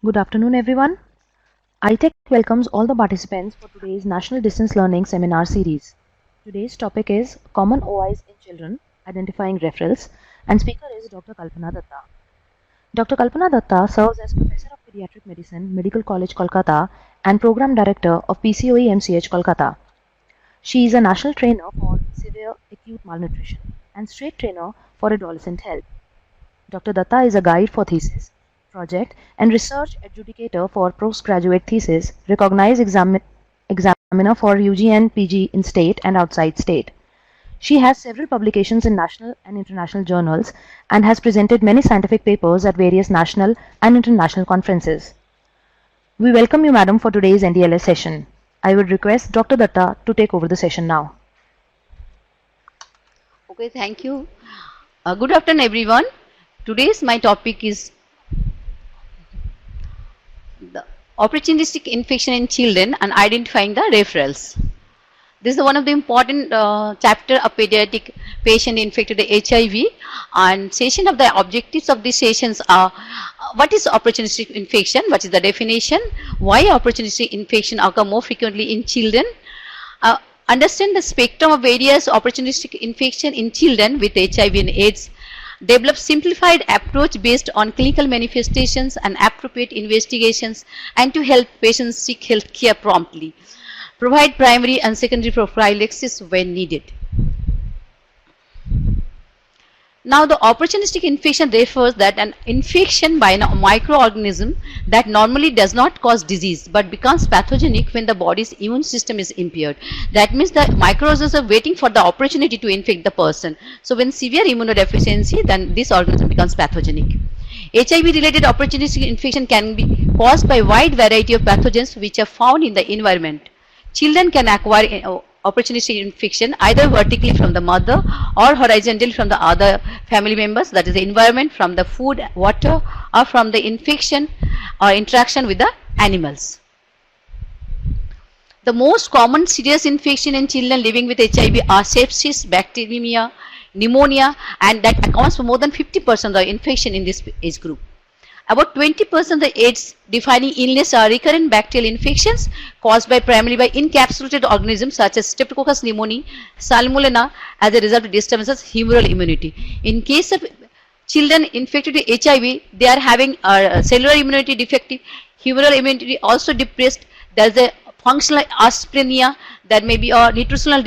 Good afternoon, everyone. iTech welcomes all the participants for today's National Distance Learning Seminar Series. Today's topic is Common OIs in Children, Identifying Referrals, and speaker is Dr. Kalpana Datta. Dr. Kalpana Datta serves as Professor of Pediatric Medicine, Medical College, Kolkata, and Program Director of PCOE MCH, Kolkata. She is a national trainer for severe acute malnutrition and state trainer for adolescent health. Dr. Datta is a guide for thesis, project, and research adjudicator for postgraduate thesis, recognized examiner for UG and PG in state and outside state. She has several publications in national and international journals and has presented many scientific papers at various national and international conferences. We welcome you, madam, for today's NDLS session. I would request Dr. Datta to take over the session now. Okay, thank you. Good afternoon, everyone. Today's my topic is the opportunistic infection in children and identifying the referrals. This is one of the important chapter of pediatric patient infected with HIV, and session of the objectives of these sessions are what is opportunistic infection, what is the definition, why opportunistic infection occur more frequently in children, understand the spectrum of various opportunistic infection in children with HIV and AIDS, develop simplified approach based on clinical manifestations and appropriate investigations, and to help patients seek health care promptly. Provide primary and secondary prophylaxis when needed. Now, the opportunistic infection refers that an infection by a microorganism that normally does not cause disease but becomes pathogenic when the body's immune system is impaired. That means the microorganisms are waiting for the opportunity to infect the person. So, when severe immunodeficiency, then this organism becomes pathogenic. HIV-related opportunistic infection can be caused by a wide variety of pathogens which are found in the environment. Children can acquire opportunistic infection either vertically from the mother or horizontally from the other family members, that is the environment, from the food, water, or from the infection or interaction with the animals. The most common serious infection in children living with HIV are sepsis, bacteremia, pneumonia, and that accounts for more than 50% of the infection in this age group. About 20% of the AIDS defining illness are recurrent bacterial infections caused primarily by encapsulated organisms such as Streptococcus pneumoniae, Salmonella, as a result of disturbances humoral immunity. In case of children infected with HIV, they are having cellular immunity defective, humoral immunity also depressed. There is a functional asthenia, there may be a neutrophil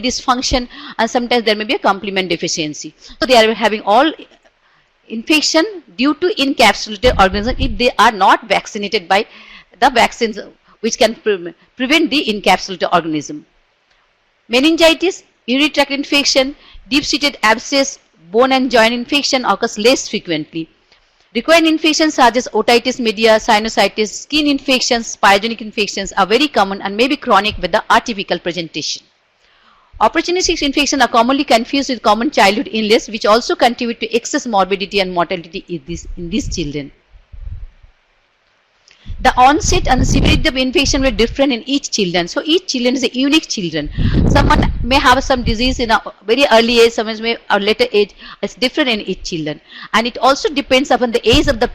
dysfunction, and sometimes there may be a complement deficiency. So they are having all infection due to encapsulated organism if they are not vaccinated by the vaccines which can prevent the encapsulated organism. Meningitis, urinary tract infection, deep-seated abscess, bone and joint infection occurs less frequently. Recurrent infections such as otitis media, sinusitis, skin infections, pyogenic infections are very common and may be chronic with the atypical presentation. Opportunistic infections are commonly confused with common childhood illness, which also contribute to excess morbidity and mortality in these children. The onset and the severity of infection were different in each children. So each children is a unique children. Someone may have some disease in a very early age, someone may a later age. It's different in each children, and it also depends upon the age of the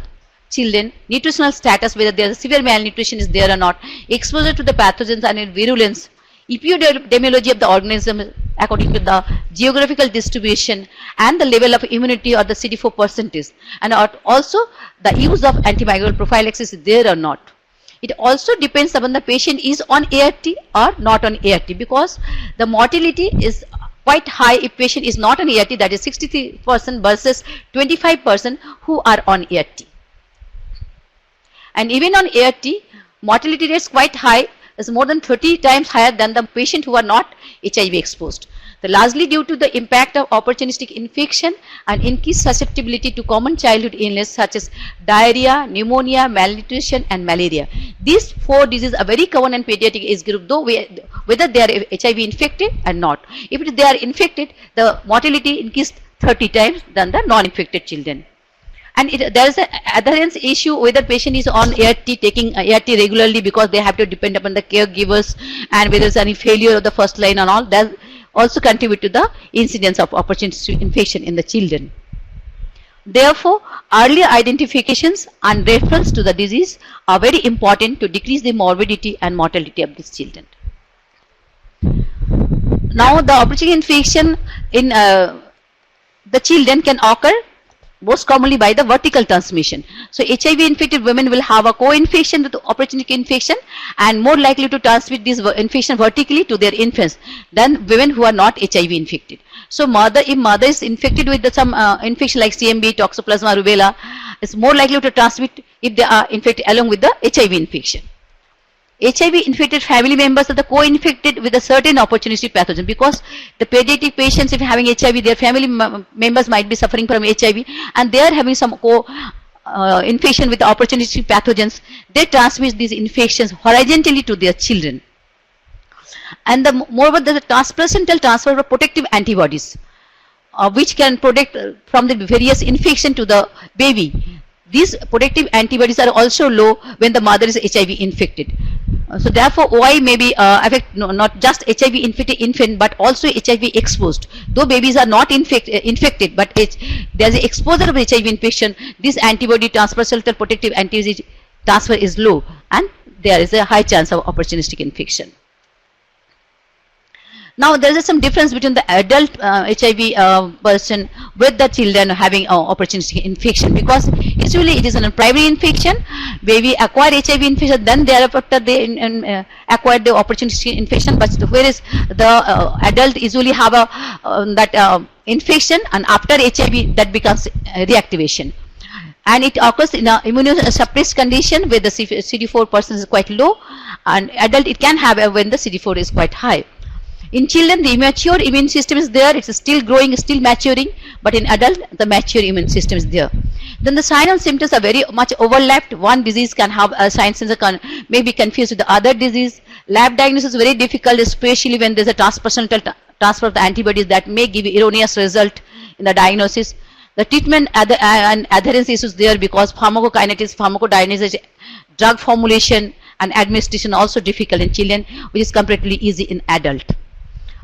children, nutritional status, whether there is severe malnutrition is there or not, exposure to the pathogens and virulence, epidemiology of the organism according to the geographical distribution and the level of immunity or the CD4 percentage, and also the use of antimicrobial prophylaxis is there or not. It also depends upon the patient is on ART or not on ART, because the mortality is quite high if patient is not on ART, that is 63% versus 25% who are on ART. And even on ART, mortality rate is quite high, is more than 30 times higher than the patient who are not HIV exposed. Largely due to the impact of opportunistic infection and increased susceptibility to common childhood illness such as diarrhea, pneumonia, malnutrition, and malaria. These four diseases are very common in pediatric age group, though whether they are HIV infected or not. If they are infected, the mortality increased 30 times than the non-infected children. And there is an adherence issue whether patient is on ART, taking ART regularly because they have to depend upon the caregivers, and whether there is any failure of the first line and all, that also contribute to the incidence of opportunistic infection in the children. Therefore, early identifications and reference to the disease are very important to decrease the morbidity and mortality of these children. Now, the opportunistic infection in the children can occur most commonly by the vertical transmission. So, HIV infected women will have a co-infection with opportunistic infection and more likely to transmit this infection vertically to their infants than women who are not HIV infected. So, if mother is infected with some infection like CMV, toxoplasma rubella, is more likely to transmit if they are infected along with the HIV infection. HIV infected family members are the co-infected with a certain opportunistic pathogen, because the pediatric patients, if having HIV, their family members might be suffering from HIV and they are having some infection with opportunistic pathogens. They transmit these infections horizontally to their children. And moreover, there is a transplacental transfer of protective antibodies which can protect from the various infection to the baby. These protective antibodies are also low when the mother is HIV infected. So therefore, OI may be affect not just HIV infected infant but also HIV exposed. Though babies are not infected, but there is exposure of HIV infection, this antibody transplacental protective antibody transfer is low, and there is a high chance of opportunistic infection. Now, there is some difference between the adult HIV person with the children having opportunistic infection, because usually it is a primary infection. Baby acquire HIV infection, then thereafter they acquire the opportunistic infection. But whereas the adult usually have that infection, and after HIV that becomes reactivation. And it occurs in a immunosuppressed condition where the CD4% is quite low, and adult it can have when the CD4 is quite high. In children, the immature immune system is there, it's still growing, still maturing, but in adult, the mature immune system is there. Then the signs and symptoms are very much overlapped. One disease can have signs and may be confused with the other disease. Lab diagnosis is very difficult, especially when there is a transplacental transfer of the antibodies that may give erroneous result in the diagnosis. The treatment and adherence issues there, because pharmacokinetics, pharmacodynamics, drug formulation and administration also difficult in children, which is completely easy in adult.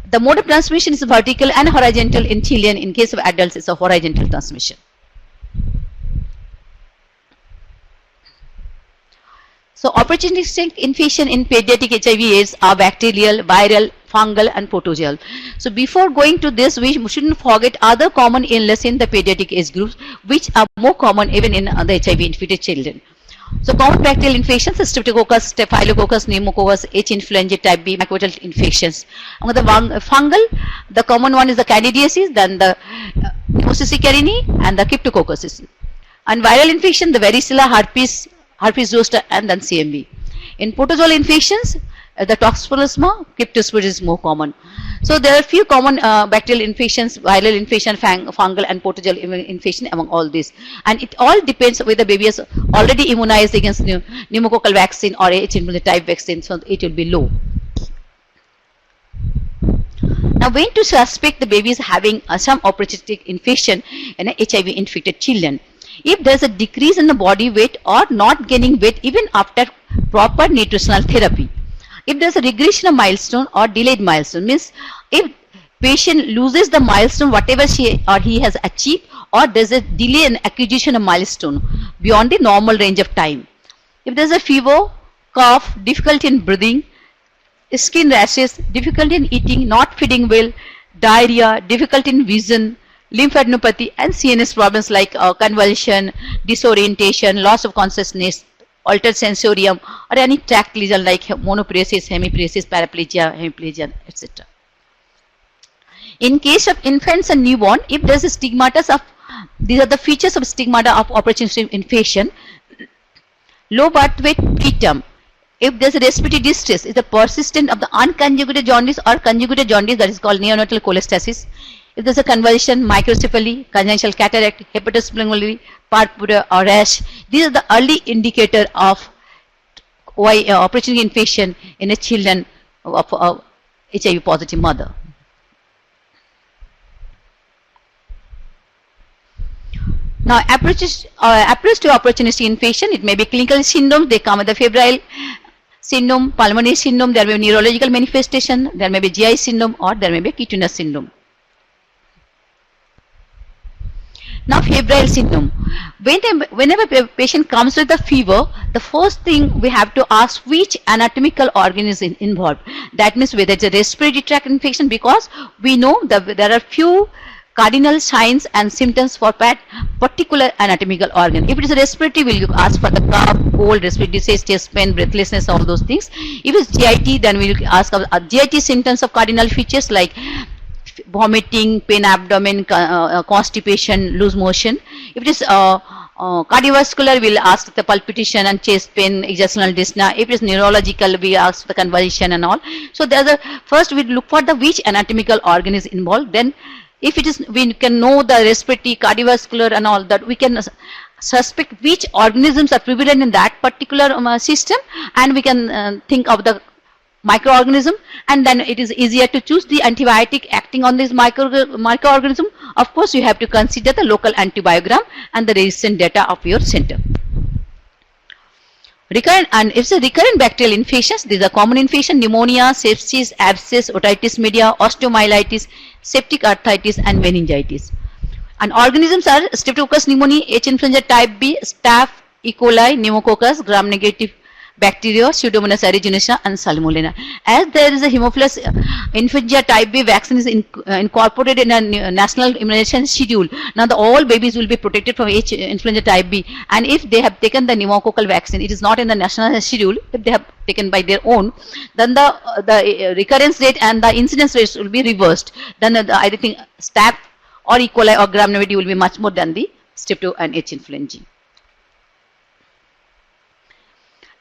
The mode of transmission is vertical and horizontal in children. In case of adults, it's a horizontal transmission. So, opportunistic infection in pediatric HIV/AIDS are bacterial, viral, fungal, and protozoal. So, before going to this, we shouldn't forget other common illness in the pediatric age groups, which are more common even in the HIV infected children. So, common bacterial infections: Streptococcus, Staphylococcus, Pneumococcus, H. influenzae type B, microbial infections. Among the fungal, the common one is the Candidiasis, then the Pneumocystis carinii, and the Cryptococcus. And viral infection, the varicella, herpes zoster, and then CMV. In protozoal infections, the Toxoplasma, Cryptosporidium is more common. So there are few common bacterial infections, viral infection, fungal and protozoal infection among all these. And it all depends whether the baby is already immunized against pneumococcal vaccine or H. influenzae type vaccine, so it will be low. Now, when to suspect the baby is having some opportunistic infection in HIV infected children? If there is a decrease in the body weight or not gaining weight even after proper nutritional therapy. If there is a regression of milestone or delayed milestone, means if patient loses the milestone whatever she or he has achieved, or there is a delay in acquisition of milestone beyond the normal range of time. If there is a fever, cough, difficulty in breathing, skin rashes, difficulty in eating, not feeding well, diarrhea, difficulty in vision, lymphadenopathy, and CNS problems like convulsion, disorientation, loss of consciousness, altered sensorium, or any tract lesion like monoparesis, hemiparesis, paraplegia, hemiplegia, etc. In case of infants and newborn, if there is a stigmata of, these are the features of stigmata of opportunistic infection: low birth weight, preterm. If there is a respiratory distress, is the persistent of the unconjugated jaundice or conjugated jaundice, that is called neonatal cholestasis. If there is a convulsion, microcephaly, congenital cataract, hepatosplenomegaly, purpura or rash, these are the early indicator of opportunistic infection in a children of HIV positive mother. Now, approach to opportunistic infection, it may be clinical syndrome, they come with the febrile syndrome, pulmonary syndrome, there may be neurological manifestation, there may be GI syndrome, or there may be cutaneous syndrome. Now, febrile syndrome. Whenever a patient comes with a fever, the first thing we have to ask which anatomical organ is involved. That means whether it's a respiratory tract infection, because we know that there are few cardinal signs and symptoms for particular anatomical organ. If it is a respiratory, we'll ask for the cough, cold, respiratory disease, chest pain, breathlessness, all those things. If it's GIT, then we'll ask GIT symptoms of cardinal features like vomiting, pain abdomen, constipation, loose motion. If it is cardiovascular, we'll ask the palpitation and chest pain, exertional dyspnea. If it is neurological, we ask the convulsion and all. So there's first we look for the which anatomical organ is involved. Then if it is, we can know the respiratory, cardiovascular and all that, we can suspect which organisms are prevalent in that particular system, and we can think of the microorganism, and then it is easier to choose the antibiotic acting on this microorganism. Of course, you have to consider the local antibiogram and the recent data of your center. Recurrent, and if it's a recurrent bacterial infections, these are common infection: pneumonia, sepsis, abscess, otitis media, osteomyelitis, septic arthritis, and meningitis. And organisms are Streptococcus pneumoniae, H. influenza type B, Staph, E. coli, Pneumococcus, gram-negative bacteria, Pseudomonas aeruginosa, and Salmonella. As there is a Haemophilus influenza type B vaccine is incorporated in a national immunization schedule. Now all babies will be protected from H. influenza type B, and if they have taken the pneumococcal vaccine, it is not in the national schedule. If they have taken by their own, then the recurrence rate and the incidence rates will be reversed. Then I think Staph or E. coli or gram-negative will be much more than the Strepto and H. influenza.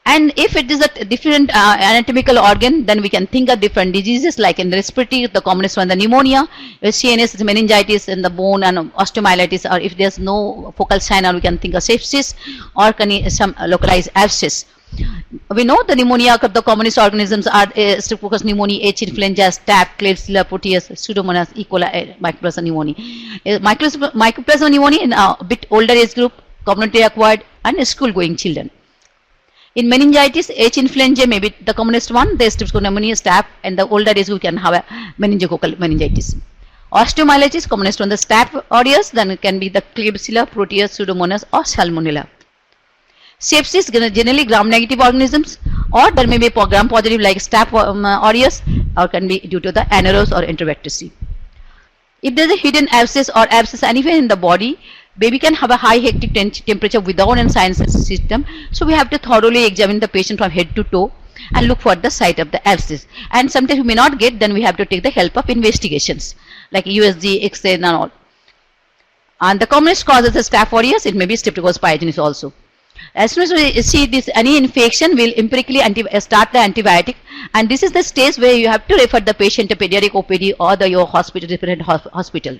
And if it is a different anatomical organ, then we can think of different diseases, like in respiratory, the commonest one, the pneumonia, CNS is meningitis in the bone, and osteomyelitis, or if there's no focal sign, or we can think of sepsis or some localized abscess. We know the pneumonia, the commonest organisms are Streptococcus pneumoniae, H. influenza, Staph, Klebsiella, Proteus, Pseudomonas, E. coli, Mycoplasma pneumoniae. Mycoplasma pneumoniae in a bit older age group, community acquired, and school-going children. In meningitis, H. influenza may be the commonest one, the Streptococcus pneumoniae, Staph, and the older age we can have a meningococcal meningitis. Osteomyelitis, commonest one, the Staph aureus, then it can be the Klebsiella, Proteus, Pseudomonas, or Salmonella. Sepsis, generally gram-negative organisms, or there may be gram-positive like Staph aureus, or can be due to the anaeros or enterobacter. If there is a hidden abscess or abscess anywhere in the body, baby can have a high hectic temperature without a sign system. So we have to thoroughly examine the patient from head to toe and look for the site of the abscess. And sometimes we may not get, then we have to take the help of investigations like USG, X-ray and all. And the commonest causes of Staph aureus, it may be Streptococcus pyogenes also. As soon as we see this, any infection, will empirically start the antibiotic, and this is the stage where you have to refer the patient to pediatric OPD or your hospital, different hospital.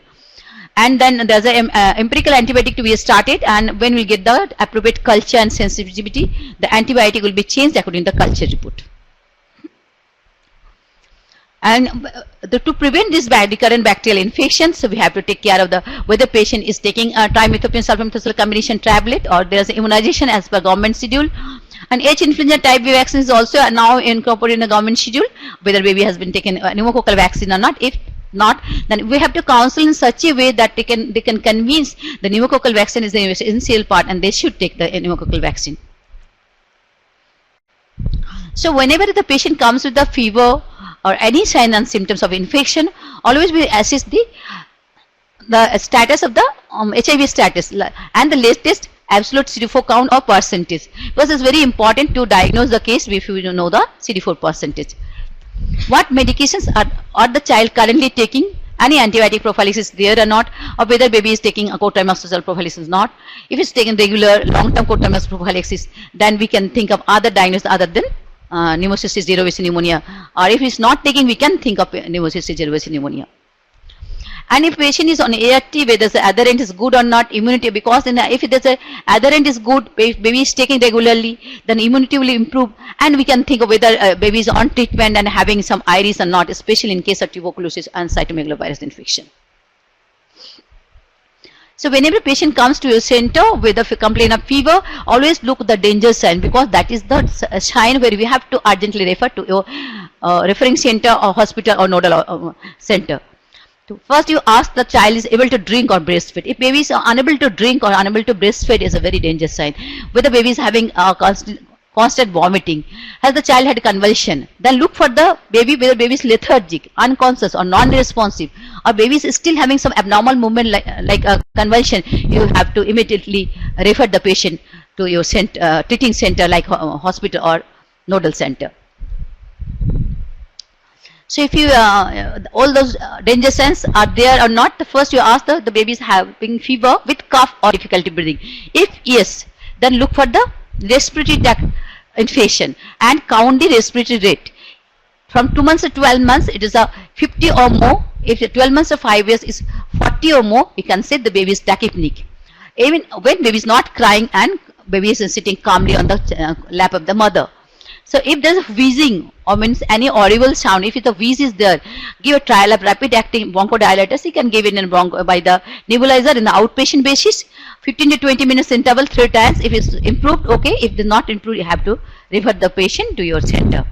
And then there's an empirical antibiotic to be started, and when we get the appropriate culture and sensitivity, the antibiotic will be changed according to the culture report. And to prevent this recurrent bacterial infections, so we have to take care of whether patient is taking a trimethoprim sulfamethoxazole combination tablet, or there's immunization as per government schedule. And H. influenza type B vaccine is also now incorporated in the government schedule, whether baby has been taken a pneumococcal vaccine or not. If not, then we have to counsel in such a way that they can convince the pneumococcal vaccine is the essential part, and they should take the pneumococcal vaccine. So whenever the patient comes with a fever or any sign and symptoms of infection, always we assess the status of the HIV status and the latest absolute CD4 count or percentage, because it's very important to diagnose the case if you know the CD4 percentage. What medications are the child currently taking, any antibiotic prophylaxis there or not, or whether baby is taking a co-trimoxazole prophylaxis or not. If it's taken regular long-term co-trimoxazole prophylaxis, then we can think of other diagnosis other than pneumocystis jirovecii pneumonia, or if it's not taking, we can think of pneumocystis jirovecii pneumonia. And if patient is on ART, whether the adherent is good or not, immunity, because if the adherent is good, baby is taking regularly, then immunity will improve, and we can think of whether baby is on treatment and having some iris or not, especially in case of tuberculosis and cytomegalovirus infection. So whenever patient comes to your center with a complaint of fever, always look at the danger sign, because that is the sign where we have to urgently refer to your referring center or hospital or nodal center. First, you ask the child is able to drink or breastfeed. If baby is unable to drink or unable to breastfeed, is a very dangerous sign. Whether baby is having constant vomiting, has the child had convulsion, then look for the baby whether baby is lethargic, unconscious, or non-responsive, or baby is still having some abnormal movement like a convulsion. You have to immediately refer the patient to your treating center like hospital or nodal center. So if you all those danger signs are there or not, the first you ask the baby is having fever with cough or difficulty breathing. If yes, then look for the respiratory tract infection and count the respiratory rate. From 2 months to 12 months, it is a 50 or more. If 12 months to 5 years is 40 or more, we can say the baby is tachypneic. Even when baby is not crying and baby is sitting calmly on the lap of the mother. So if there is wheezing or means any audible sound, if the wheeze is there, give a trial of rapid acting bronchodilators. You can give it in by the nebulizer in the outpatient basis, 15 to 20 minutes interval 3 times. If it's improved, okay. If it is not improved, you have to refer the patient to your center.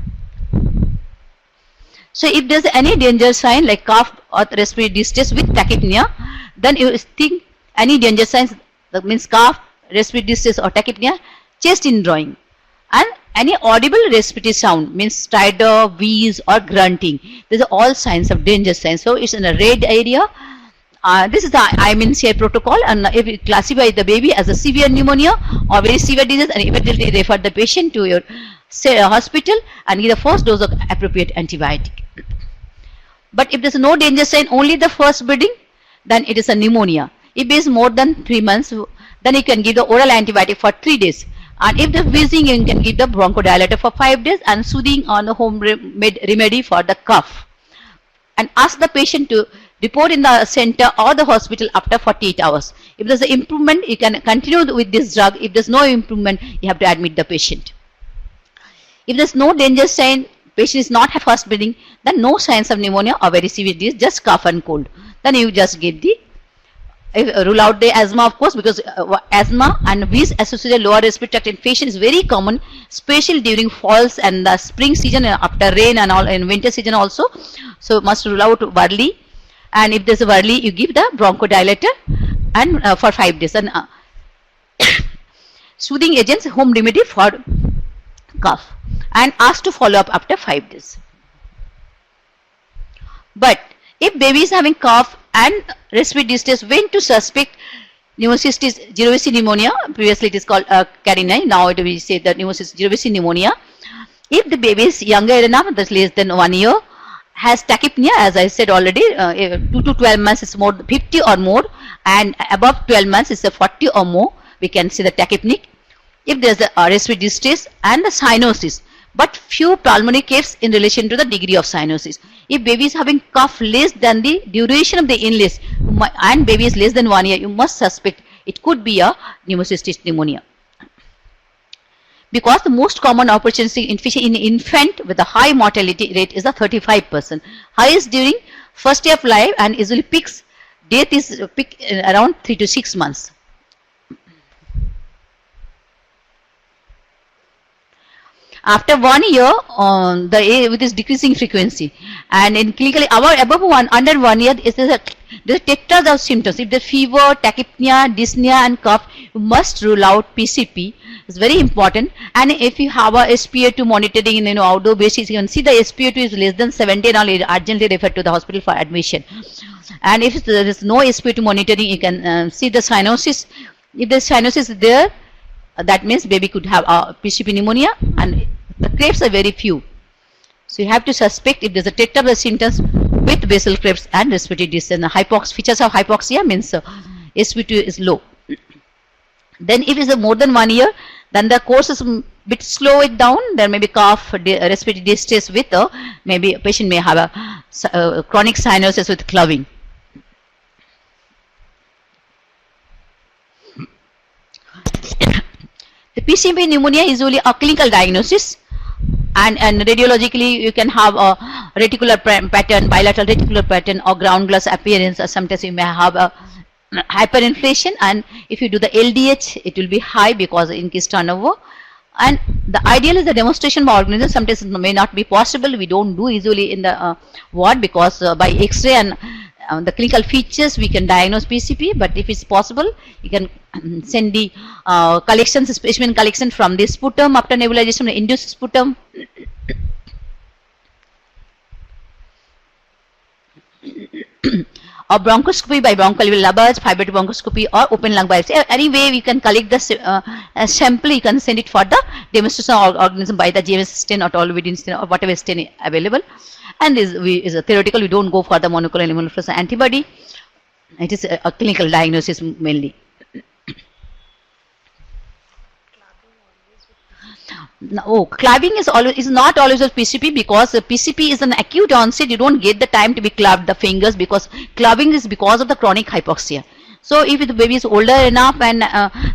So if there is any danger sign like cough or respiratory distress with tachypnea, then you think any danger signs, that means cough, respiratory distress or tachypnea, chest in drawing. And any audible respiratory sound means stridor, wheeze or grunting. These are all signs of danger signs. So it's in a red area. This is the IMNCI protocol, and if you classify the baby as a severe pneumonia or very severe disease, and immediately refer the patient to your hospital and give the first dose of appropriate antibiotic. But if there is no danger sign, only the first bleeding, then it is a pneumonia. If it is more than 3 months, then you can give the oral antibiotic for 3 days. And if the wheezing, you can give the bronchodilator for 5 days and soothing on the home remedy for the cough. And ask the patient to report in the center or the hospital after 48 hours. If there is an improvement, you can continue with this drug. If there is no improvement, you have to admit the patient. If there is no danger sign, patient is not have first bleeding, then no signs of pneumonia or very severe disease, just cough and cold. Then you just give the rule out the asthma, of course, because asthma and wheeze associated lower respiratory tract infection is very common, especially during falls and the spring season after rain and all, in winter season also. So must rule out early. And if there's a early, you give the bronchodilator and for 5 days. And soothing agents, home remedy for cough, and ask to follow up after 5 days. But if baby is having cough and respiratory distress, when to suspect pneumocystis jirovecii pneumonia? Previously it is called carinae. Now it will say that pneumocystis jirovecii pneumonia. If the baby is younger enough, that's less than 1 year, has tachypnea, as I said already, 2 to 12 months is more 50 or more, and above 12 months is a 40 or more, we can see the tachypneic. If there is a respiratory distress and the cyanosis, but few pulmonary cases in relation to the degree of cyanosis. If baby is having cough less than the duration of the illness and baby is less than 1 year, you must suspect it could be a pneumocystis pneumonia. Because the most common opportunistic infection in infant with a high mortality rate is a 35%. Highest during first year of life and usually peaks, death is peak around 3 to 6 months. After 1 year, with this decreasing frequency, and in clinically above under 1 year, there's a tetrad of symptoms. If there's fever, tachypnea, dyspnea, and cough, you must rule out PCP. It's very important. And if you have a SpO2 monitoring in outdoor basis, you can see the SpO2 is less than 70, and all urgently refer to the hospital for admission. And if there is no SpO2 monitoring, you can see the cyanosis. If the cyanosis is there, that means baby could have a PCP pneumonia, and the crepes are very few. So you have to suspect if there's a tetrad of symptoms with basal crepes and respiratory distress. And features of hypoxia means SpO2 is low. Then if it's more than 1 year, then the course is a bit slow it down. There may be cough, respiratory distress with maybe a patient may have a chronic cyanosis with clubbing. The PCP pneumonia is usually a clinical diagnosis, and radiologically you can have a reticular pattern, bilateral reticular pattern, or ground glass appearance, or sometimes you may have a hyperinflation, and if you do the LDH, it will be high because of increased turnover. And the ideal is the demonstration by organism. Sometimes it may not be possible. We don't do usually in the ward because by X-ray and the clinical features, we can diagnose PCP, but if it's possible, you can send the collections, specimen collection from the sputum after nebulization, induced sputum. Or bronchoscopy by bronchoalveolar lavage, fiber bronchoscopy, or open lung biopsy. Anyway, we can collect the sample, you can send it for the demonstration organism by the GMS stain or toluidine stain or whatever stain available. And is a theoretical, we don't go for the monoclonal immunofluorescence antibody. It is a clinical diagnosis mainly. No, clubbing is not always with PCP, because PCP is an acute onset. You don't get the time to be clubbed the fingers, because clubbing is because of the chronic hypoxia. So if the baby is older enough and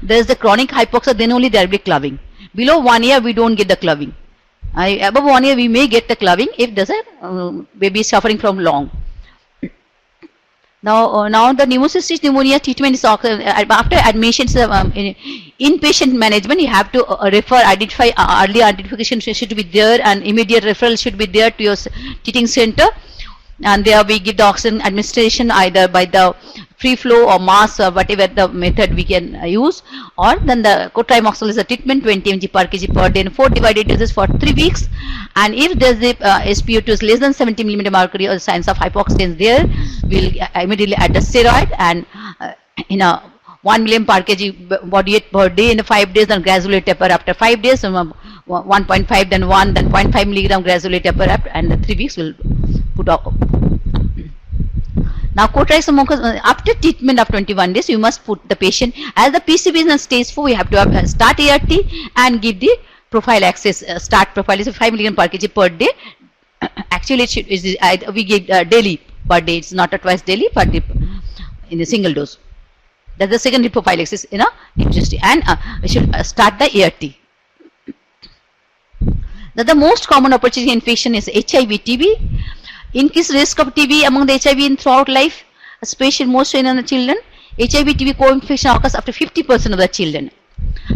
there is the chronic hypoxia, then only there will be clubbing. Below 1 year, we don't get the clubbing. Above 1 year, we may get the clubbing if there's a baby is suffering from long. Now the pneumocystis pneumonia treatment is after admission, inpatient management. You have to identify early identification should be there, and immediate referral should be there to your treating center. And there we give the oxygen administration either by the free flow or mass or whatever the method we can use, or then the co-trimoxazole is a treatment 20 mg per kg per day in 4 divided doses for 3 weeks. And if there's the SpO2 is less than 70 mm mercury or signs of hypoxia is there, we'll immediately add the steroid, and in a 1 million per kg body weight per day in 5 days, then gradually taper after 5 days, 1.5 then 1 then 0.5 milligram gradually taper after, and 3 weeks will put up. Now co-trimoxazole after treatment of 21 days, you must put the patient, as the PCP is in stage 4, we have to start ART and give the prophylaxis, start prophylaxis 5 milligram per kg per day. Actually it should, we give daily per day, it's not a twice daily, but in a single dose. That's the secondary prophylaxis, interesting, and we should start the ART. The most common opportunity infection is HIV TB. Increased risk of TB among the HIV in throughout life, especially most in the children. HIV TB co-infection occurs after 50% of the children.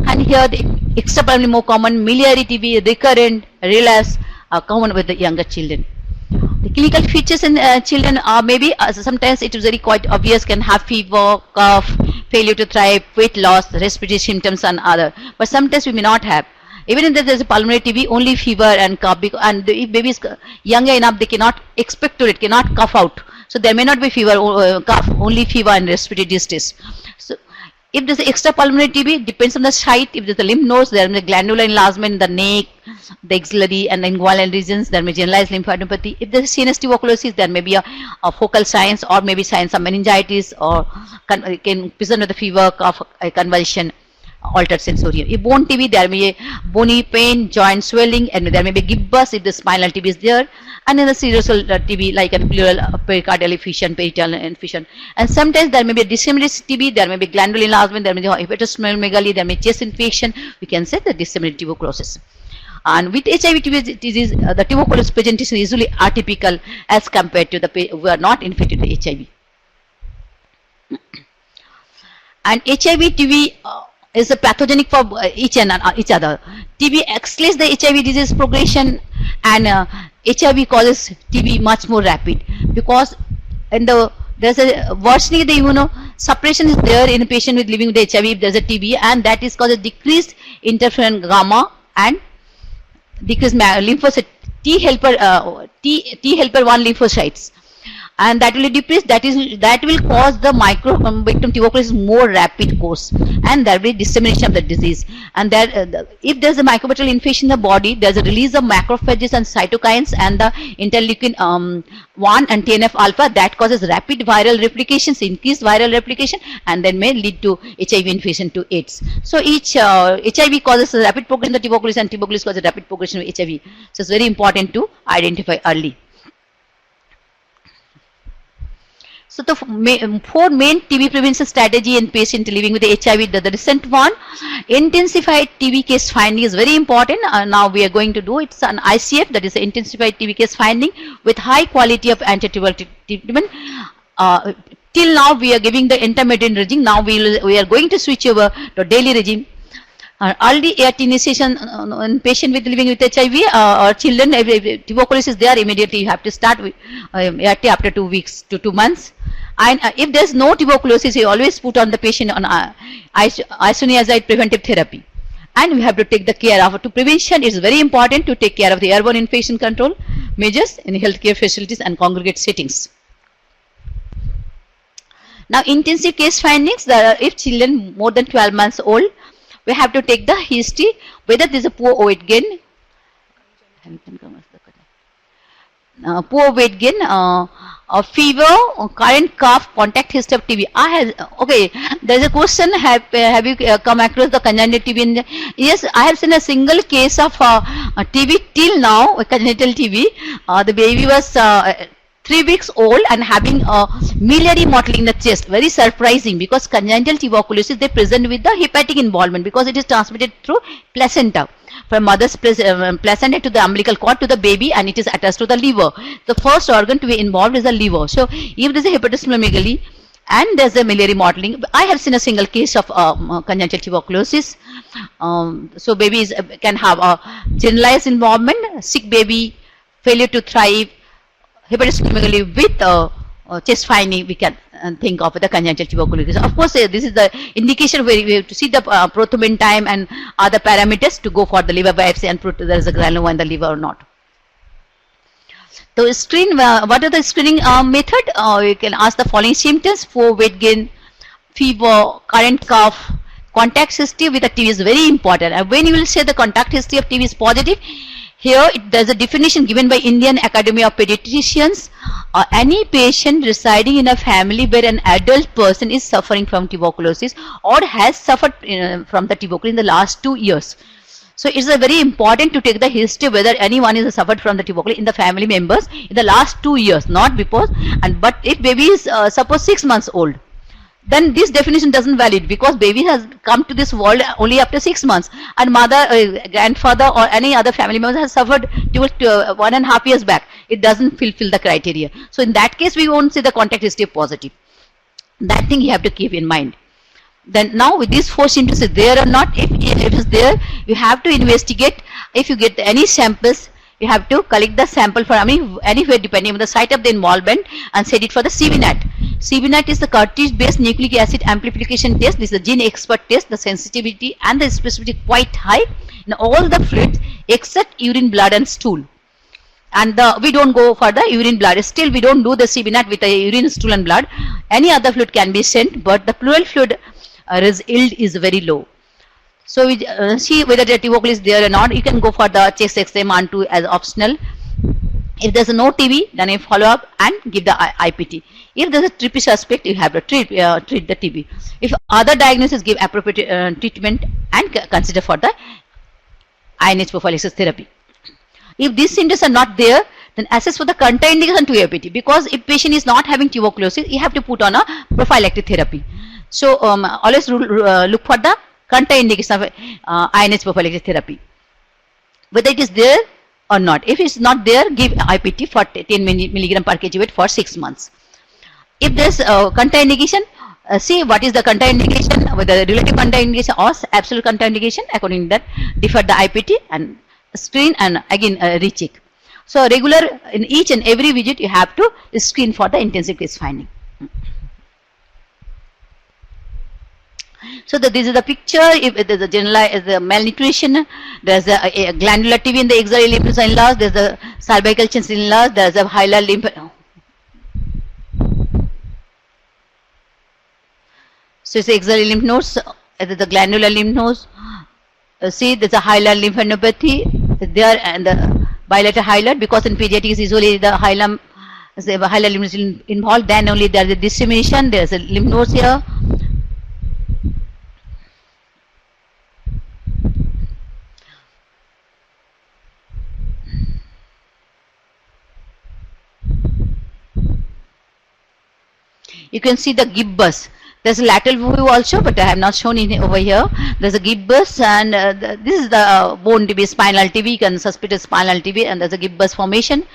And here the extrapolably more common miliary TB, recurrent, relapse are common with the younger children. The clinical features in children are maybe sometimes it is very quite obvious, can have fever, cough, failure to thrive, weight loss, respiratory symptoms and other. But sometimes we may not have. Even if there is a pulmonary TB, only fever and cough, and if baby is younger enough, they cannot expect to it, cannot cough out. So there may not be fever, cough, only fever and respiratory distress. So if there is extra pulmonary TB, depends on the site. If there is a lymph nodes, there may be glandular enlargement in the neck, the axillary and the inguinal regions, there may be generalized lymphadenopathy. If there is CNS tuberculosis, there may be a focal signs, or maybe signs of meningitis, or can present with the fever, cough, convulsion, altered sensorium. If bone TB, there may be bony pain, joint swelling, and there may be gibbous if the spinal TB is there. And in the serosal TB, like a pleural pericardial effusion, peritoneal effusion. And sometimes there may be a disseminated TB, there may be glandular enlargement, there may be hepatosplenomegaly, there may be chest infection. We can say the disseminated tuberculosis. And with HIV TB disease, the tuberculosis presentation is usually atypical as compared to the who are not infected with HIV. And HIV TB is a pathogenic for each other. TB accelerates the HIV disease progression, and HIV causes TB much more rapid, because there's a worsening the immunosuppression is there in a patient with living with HIV if there's a TB, and that is causes decreased interferon gamma and decreased lymphocyte T helper 1 lymphocytes. And that will depress, that will cause the micro-victim tuberculosis more rapid course, and there will be dissemination of the disease. And that if there is a microbial infection in the body, there is a release of macrophages and cytokines and the interleukin 1 and TNF alpha that causes rapid viral replications, increased viral replication, and then may lead to HIV infection to AIDS. So each HIV causes a rapid progression of tuberculosis, and tuberculosis causes a rapid progression of HIV. So it's very important to identify early. So the 4 main TB prevention strategy in patient living with HIV. The recent one, intensified TB case finding, is very important. Now we are going to do it's an ICF, that is intensified TB case finding with high quality of antiretroviral treatment. Till now we are giving the intermittent regime. Now we are going to switch over to daily regime. Early ART initiation in patient with living with HIV or children, if tuberculosis is there, immediately you have to start with ART after 2 weeks to 2 months. And if there's no tuberculosis, we always put on the patient on Isoniazid preventive therapy. And we have to take the care of, to prevention, it's very important to take care of the airborne infection control measures in healthcare facilities and congregate settings. Now, intensive case findings, if children more than 12 months old, we have to take the history, whether there is a poor weight gain, poor weight gain, fever, current cough, contact history of TB. Okay, there is a question, have you come across the congenital TB? Yes, I have seen a single case of TB till now, congenital TB. The baby was 3 weeks old and having a miliary mottle in the chest. Very surprising, because congenital tuberculosis, they present with the hepatic involvement, because it is transmitted through placenta, from mother's placenta to the umbilical cord to the baby, and it is attached to the liver. The first organ to be involved is the liver. So if there is a hepatosplenomegaly and there is a miliary mottling, I have seen a single case of congenital tuberculosis. So babies can have a generalized involvement, sick baby, failure to thrive, hepatosplenomegaly with chest finding, we can think of the congenital tuberculosis. Of course, this is the indication where we have to see the prothrombin time and other parameters to go for the liver biopsy and prove there is a granuloma in the liver or not. So screen, what are the screening method? You can ask the following symptoms: for weight gain, fever, current cough, contact history with the TB is very important. And when you will say the contact history of TB is positive, here there is a definition given by Indian Academy of Pediatricians. Any patient residing in a family where an adult person is suffering from tuberculosis or has suffered from the tuberculosis in the last 2 years. So it's very important to take the history whether anyone is suffered from the tuberculosis in the family members in the last 2 years, not before. But if baby is suppose 6 months old, then this definition doesn't valid, because baby has come to this world only after 6 months, and mother, grandfather or any other family member has suffered 1.5 years back. It doesn't fulfill the criteria. So in that case, we won't say the contact history positive. That thing you have to keep in mind. Then now with these 4 symptoms is there or not, if it is there, you have to investigate. If you get any samples, you have to collect the sample from anywhere depending on the site of the involvement and send it for the CBNAT. CBNAT is the cartridge-based nucleic acid amplification test. This is a gene expert test. The sensitivity and the specificity quite high in all the fluids except urine, blood and stool. And we don't go for the urine, blood. Still we don't do the CBNAT with the urine, stool and blood. Any other fluid can be sent, but the pleural fluid yield is very low. So we see whether the tuberculosis is there or not. You can go for the chest X-ray MAN2 as optional. If there is no TB, then you follow up and give the IPT. If there is a TB suspect, you have to treat the TB. If other diagnosis, give appropriate treatment and consider for the INH prophylaxis therapy. If these symptoms are not there, then assess for the contraindication to APT, because if patient is not having tuberculosis, you have to put on a prophylactic therapy. So always look for the contraindication of INH prophylaxis therapy, whether it is there or not. If it's not there, give IPT for 10 milligram per kg weight for 6 months. If there's contraindication, see what is the contraindication, whether relative contraindication or absolute contraindication. According to that, defer the IPT and screen and again recheck. So regular in each and every visit, you have to screen for the intensive case finding. So this is the picture. If there is a generalized malnutrition, there is a glandular TB in the axillary lymph nodes enlarged, there is a cervical chest enlarged, there is a hilar lymph. So it's the axillary lymph nodes, the glandular lymph nodes. See, there is a hilar lymphadenopathy there and the bilateral hilar, because in pediatrics usually the hilar lymph nodes involved. Then only there is a dissemination. There is a lymph nodes here. You can see the gibbous. There's a lateral view also, but I have not shown it over here. There's a gibbous, and this is the bone TB, spinal TB. You can suspect spinal TB, and there's a gibbous formation.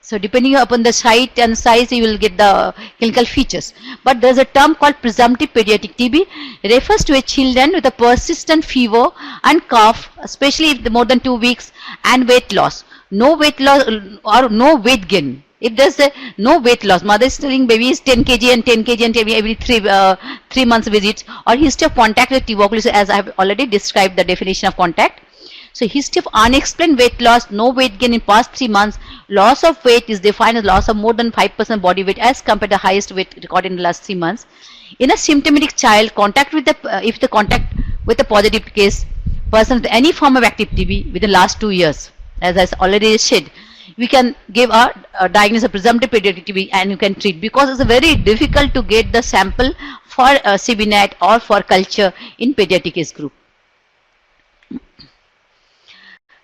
So depending upon the site and size, you will get the clinical features. But there's a term called presumptive pediatric TB. It refers to a children with a persistent fever and cough, especially if more than 2 weeks, and weight loss. No weight loss or no weight gain. If there's no weight loss, mother is telling baby is 10 kg and 10 kg and every 3 months visits, or history of contact with tuberculosis, as I have already described the definition of contact. So history of unexplained weight loss, no weight gain in past 3 months, loss of weight is defined as loss of more than 5% body weight as compared to the highest weight recorded in the last 3 months. In a symptomatic child, contact with if the contact with a positive case person with any form of active TB within the last 2 years, as I already said, we can give a diagnosis of presumptive pediatric TB and you can treat, because it's very difficult to get the sample for CBNAT or for culture in pediatric age group.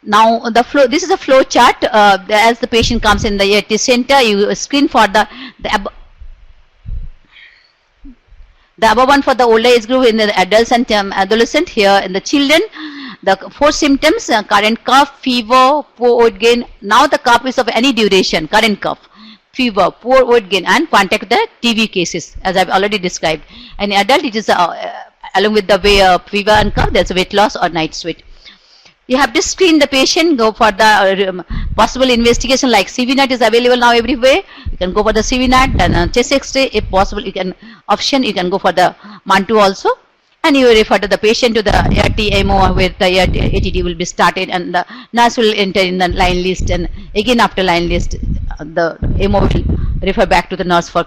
Now this is a flow chart. As the patient comes in the ERT center, you screen for the above one for the older age group in the adults and adolescent. Here in the children, the 4 symptoms: current cough, fever, poor weight gain. Now the cough is of any duration, current cough, fever, poor weight gain, and contact with the TB cases, as I've already described. And adult, it is along with the fever and cough, there's weight loss or night sweat. You have to screen the patient, go for the possible investigation like CVNAT is available now everywhere. You can go for the CVNAT and chest X-ray. If possible, you can go for the MANTU also. And you refer to the patient to the ART MO where the ATD will be started, and the nurse will enter in the line list, and again after line list, the MO will refer back to the nurse for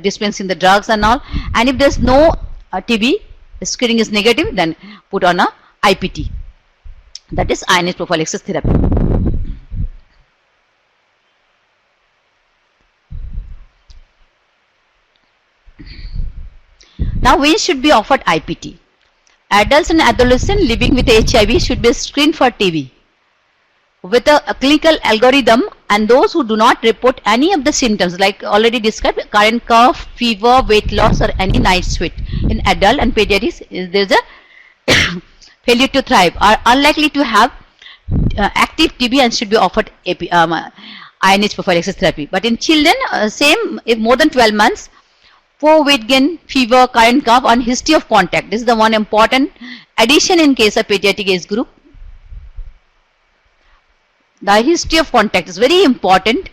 dispensing the drugs and all. And if there's no TB, screening is negative, then put on a IPT. That is ionized prophylaxis therapy. Now, when should be offered IPT? Adults and adolescents living with HIV should be screened for TB with a clinical algorithm, and those who do not report any of the symptoms like already described, current cough, fever, weight loss, or any night sweat in adult and pediatrics, there is a failure to thrive, are unlikely to have active TB and should be offered ionized prophylaxis therapy. But in children, same, if more than 12 months, poor weight gain, fever, current cough, and history of contact. This is the one important addition in case of pediatric age group. The history of contact is very important.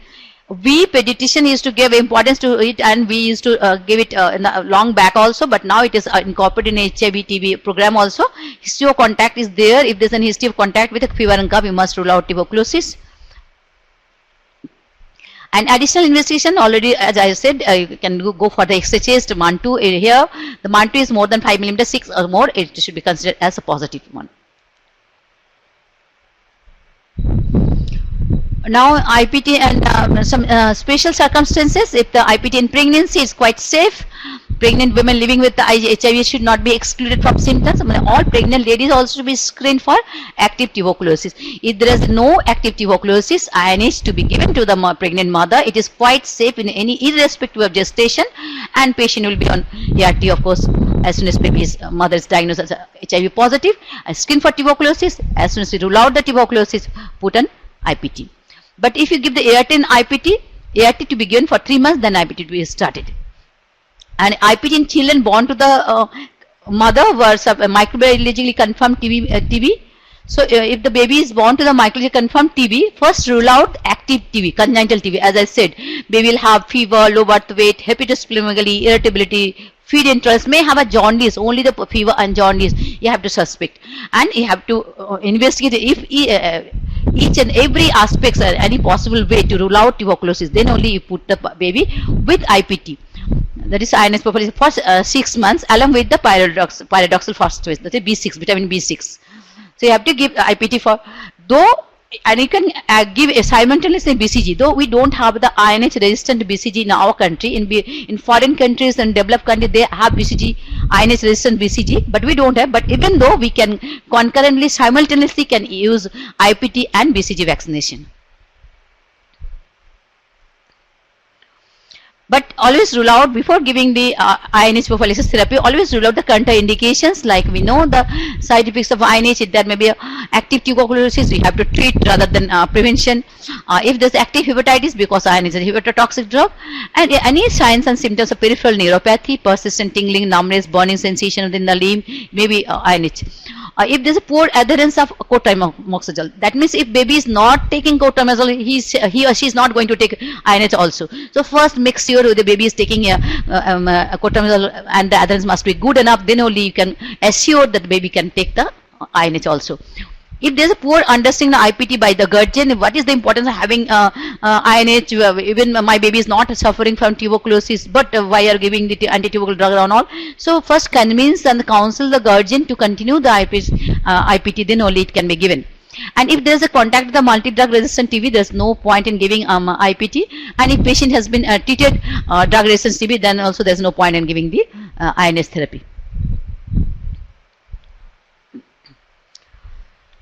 We pediatrician used to give importance to it, and we used to give it in the long back also, but now it is incorporated in HIV TB program also. History of contact is there. If there is a history of contact with a fever and cough, you must rule out tuberculosis. And additional investigation, already as I said, you can go for the extra chest MANTU. Here the MANTU is more than 5 mm, 6 or more, it should be considered as a positive one. Now IPT and some special circumstances. If the IPT in pregnancy is quite safe, pregnant women living with the HIV should not be excluded from symptoms. I mean, all pregnant ladies also should be screened for active tuberculosis. If there is no active tuberculosis, INH to be given to the pregnant mother. It is quite safe in any irrespective of gestation, and patient will be on ART, of course, as soon as baby's mother is diagnosed as HIV positive. And screen for tuberculosis. As soon as we rule out the tuberculosis, put an IPT. But if you give the ART and IPT, ART to be given for 3 months, then IPT to be started. And IPT in children born to the mother was microbiologically confirmed TB. So if the baby is born to the microbiologically confirmed TB, first rule out active TB, congenital TB. As I said, baby will have fever, low birth weight, hepatosplenomegaly, irritability, feed intolerance, may have a jaundice, only the fever and jaundice you have to suspect. And you have to investigate if each and every aspects or any possible way to rule out tuberculosis. Then only you put the baby with IPT. That is ionized prophylaxis for 6 months along with the pyridoxal phosphate, that is B6, vitamin B6. So you have to give IPT for, though, and you can give a simultaneously BCG, though we don't have the INH resistant BCG in our country. In foreign countries and developed countries, they have BCG, INH resistant BCG, but we don't have. But even though we can concurrently, simultaneously can use IPT and BCG vaccination. But always rule out, before giving the INH prophylaxis therapy, always rule out the contraindications. Like we know the side effects of INH, if there may be active tuberculosis, we have to treat rather than prevention. If there's active hepatitis, because INH is a hepatotoxic drug, and any signs and symptoms of peripheral neuropathy, persistent tingling, numbness, burning sensation within the limb, maybe INH. If there's a poor adherence of co-trimoxazole, that means if baby is not taking co-trimoxazole, he or she is not going to take INH also. So first make sure the baby is taking co-trimoxazole and the adherence must be good enough, then only you can assure that the baby can take the INH also. If there's a poor understanding of IPT by the guardian, what is the importance of having INH? Even my baby is not suffering from tuberculosis, but why are giving the anti-tubercular drug and all? So first convince and counsel the guardian to continue the IPT, then only it can be given. And if there is a contact with the multi-drug resistant TB, there is no point in giving IPT. And if patient has been treated drug resistant TB, then also there is no point in giving the INH therapy.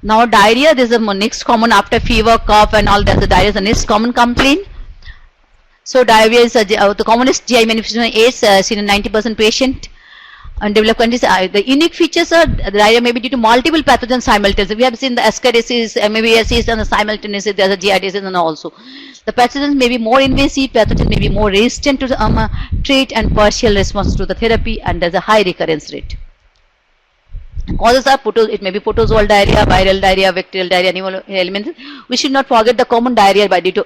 Now diarrhea, this is the next common after fever, cough and all that. The diarrhea is the next common complaint. So diarrhea is the commonest GI manifestation is seen in 90% patient. And developed countries, the unique features are the diarrhea may be due to multiple pathogens simultaneously. We have seen the ascariasis, amoebiasis, and the simultaneously there is a GI disease and also. The pathogens may be more invasive, pathogen may be more resistant to the treat and partial response to the therapy, and there is a high recurrence rate. Causes are it may be protozoal diarrhea, viral diarrhea, bacterial diarrhea, animal elements. We should not forget the common diarrhea by due to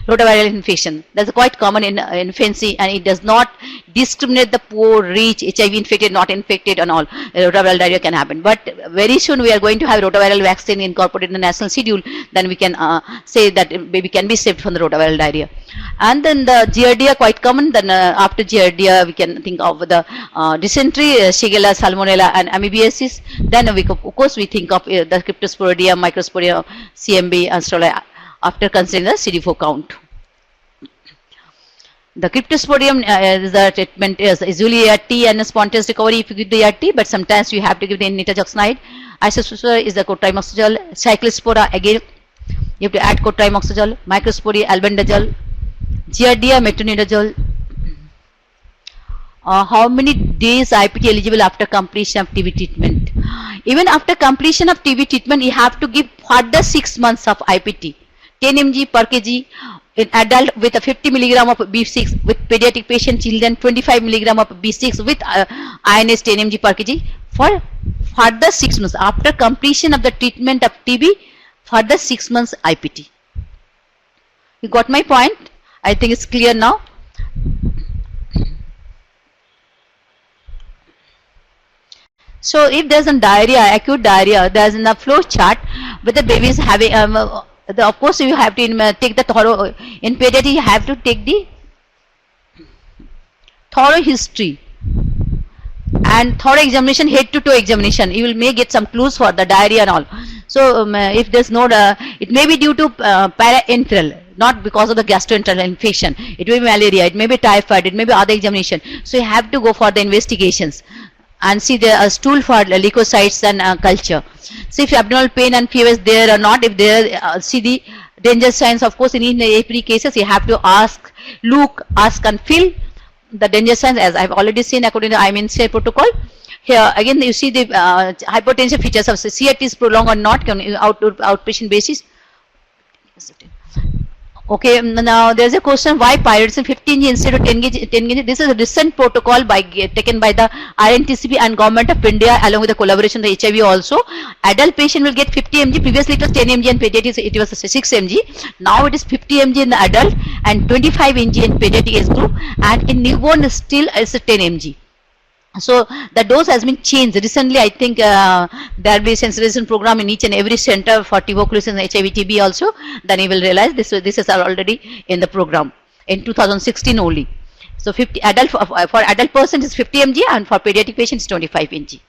rotaviral infection. That's quite common in infancy, and it does not discriminate the poor, rich, HIV infected, not infected, and all. Rotaviral diarrhea can happen. But very soon we are going to have rotaviral vaccine incorporated in the national schedule. Then we can say that baby can be saved from the rotaviral diarrhea. And then the giardia quite common. Then after giardia we can think of the dysentery, Shigella, Salmonella, and amoebiasis. Then we, of course, we think of the cryptosporidium, microsporidium, CMV, and so on after considering the CD4 count. The cryptosporidium is the treatment is usually ART and spontaneous recovery if you give the ART, but sometimes you have to give the nitazoxanide. Isoniazid is the co-trimoxazole. Cyclospora, again you have to add co-trimoxazole. Microsporia, albendazole. Giardia, metronidazole. How many days IPT eligible after completion of TB treatment? Even after completion of TB treatment, you have to give further 6 months of IPT. 10 mg per kg in adult with a 50 mg of B6, with pediatric patient children 25 mg of B6 with INS 10 mg per kg for further 6 months. After completion of the treatment of TB, further 6 months IPT. You got my point? I think it's clear now. So if there's a diarrhea, acute diarrhea, there's in the flow chart whether the baby is having, of course you have to take the thorough, in pediatric you have to take the thorough history and thorough examination, head to toe examination. You will may get some clues for the diarrhea and all. So if there's no, it may be due to paraenteral, not because of the gastroenteral infection. It may be malaria, it may be typhoid, it may be other examination. So you have to go for the investigations and see the stool for leukocytes and culture. See if abdominal pain and fever is there or not. If there, see the danger signs. Of course, in APD cases, you have to ask, look, ask and feel the danger signs, as I've already seen according to IMNCI protocol. Here again, you see the hypertension features of CRT is prolonged or not on outpatient basis. Okay, now there's a question why pyridoxine 15 g instead of 10 g. This is a recent protocol taken by the RNTCP and Government of India along with the collaboration with the HIV also. Adult patient will get 50 mg. Previously it was 10 mg and pediatric it was 6 mg. Now it is 50 mg in the adult and 25 mg in pediatric age group, and in newborn still is 10 mg. So the dose has been changed recently. I think there will be a sensitization program in each and every center for tuberculosis and HIV TB also. Then you will realize this is already in the program in 2016 only. So 50 adult for adult person is 50 mg and for pediatric patients 25 mg.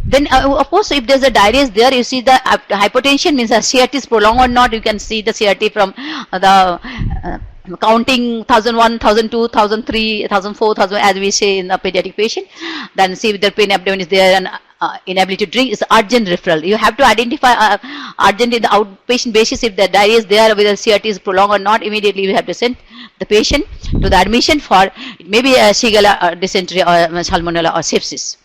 Then of course if there's a diarrhea is there, you see the hypotension means the CRT is prolonged or not. You can see the CRT from the counting 1001, 1002, 1003, 1004, 1000 as we say in the pediatric patient. Then see if the pain abdomen is there and inability to drink is urgent referral. You have to identify urgent in the outpatient basis. If the diarrhea is there, whether CRT is prolonged or not, immediately you have to send the patient to the admission for maybe a Shigella, dysentery or Salmonella or sepsis.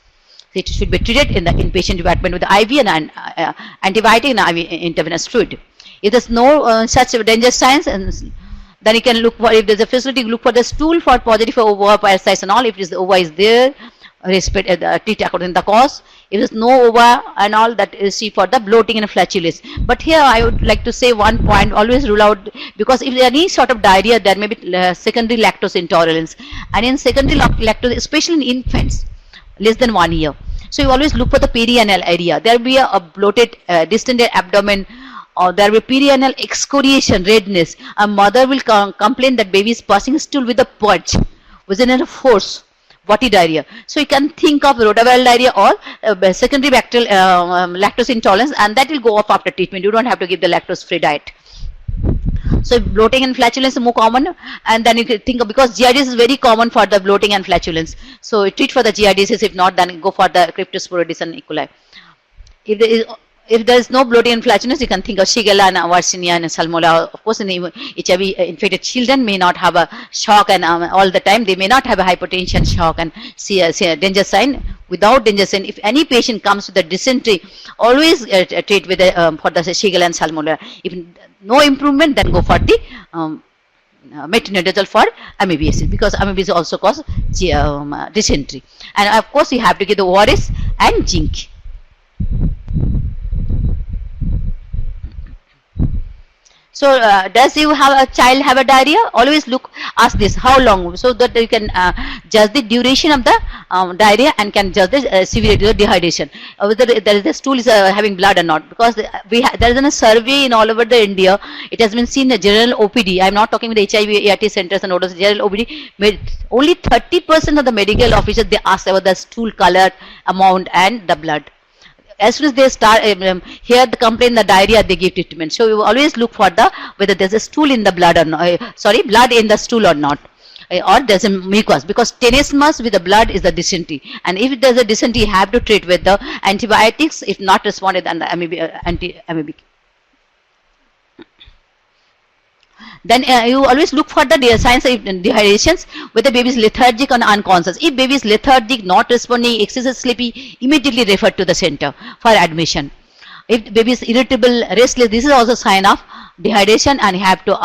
It should be treated in the inpatient department with the IV and antibiotic and IV intravenous fluid. If there's no such danger signs, and Then you can look for, if there's a facility, look for the stool for positive for ova, parasites and all. If the ova is there, treat according to the cause. If there's no ova and all, that is see for the bloating and flatulence. But here I would like to say one point, always rule out, because if there any sort of diarrhea, there may be secondary lactose intolerance. And in secondary lactose, especially in infants less than 1 year, so you always look for the perianal area. There will be a bloated distended abdomen, or there will be perianal excoriation, redness. A mother will complain that baby is passing stool with a purge, within a force, body diarrhea. So you can think of rotaviral diarrhea or secondary bacterial lactose intolerance, and that will go off after treatment. You don't have to give the lactose free diet. So bloating and flatulence is more common, and then you can think of, because giardiasis is very common for the bloating and flatulence. So treat for the giardiasis. If not, then go for the cryptosporidis and E. coli. If there is no bloating and flatulence, you can think of Shigella and Yersinia and Salmonella. Of course, in HIV infected children may not have a shock, and all the time they may not have a hypertension shock and see a danger sign. Without danger sign, if any patient comes with a dysentery, always treat with for the Shigella and Salmonella. If no improvement, then go for the metronidazole for amoebiasis, because amoebiasis also causes dysentery. And of course, you have to give the ORS and zinc. So does you have a child have a diarrhea? Always ask this, how long, so that you can judge the duration of the diarrhea and can judge the severity of dehydration, whether there is the stool is having blood or not. Because there is a survey in all over the India. It has been seen the general OPD. I am not talking with the HIV ART centers and orders. General OPD, only 30% of the medical officers, they ask about the stool color, amount, and the blood. As soon as they start hear the complaint, the diarrhea, they give treatment. So you always look for the whether there's a stool in the blood or not, blood in the stool or not, or there's a mucus, because tenesmus with the blood is the dysentery, and if there's a dysentery, you have to treat with the antibiotics. If not responded, then the anti-amoebic. Then you always look for the signs of dehydrations, whether baby is lethargic or unconscious. If baby is lethargic, not responding, excessive sleepy, immediately refer to the center for admission. If baby is irritable, restless, this is also a sign of dehydration, and you have to